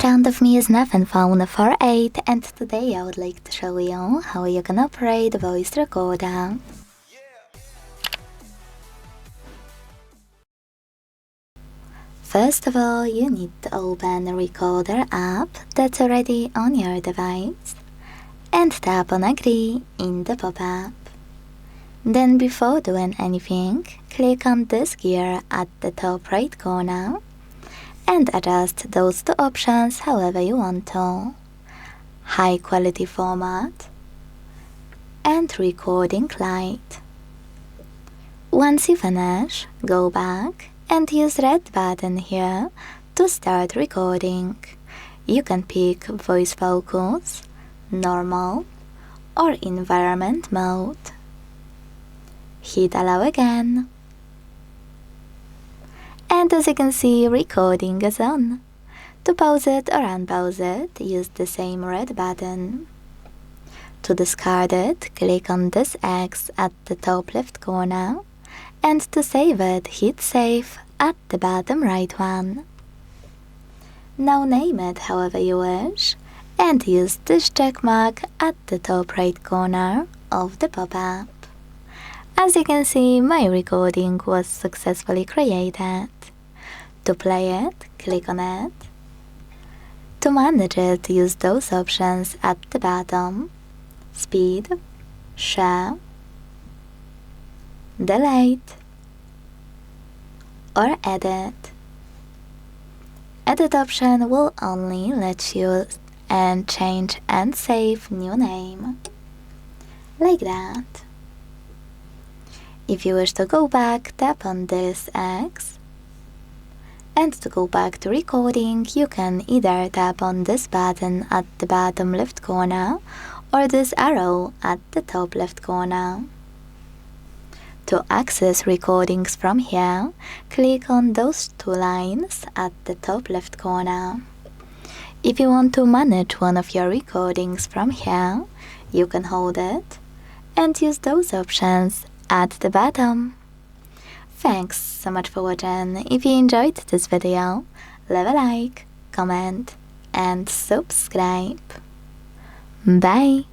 front of me is Nothing Phone 4.8 and today I would like to show you how you can operate the voice recorder. First of all, you need to open the recorder app that's already on your device and tap on Agree in the pop-up. Then before doing anything, click on this gear at the top right corner and adjust those two options however you want to. High quality format and recording light. Once you finish, go back and use red button here to start recording. You can pick voice focus, normal or environment mode. Hit allow again. And as you can see, recording is on. To pause it or unpause it, use the same red button. To discard it, click on this X at the top left corner, and to save it, hit save at the bottom right one. Now name it however you wish, and use this check mark at the top right corner of the pop-up. As you can see, my recording was successfully created. To play it, click on it. To manage it, use those options at the bottom: speed, share, delete, or edit. Edit option will only let you change and save new name. Like that. If you wish to go back, tap on this X. And to go back to recording, you can either tap on this button at the bottom left corner or this arrow at the top left corner. To access recordings from here, click on those two lines at the top left corner. If you want to manage one of your recordings from here, you can hold it and use those options at the bottom. Thanks so much for watching. If you enjoyed this video, leave a like, comment and subscribe. Bye!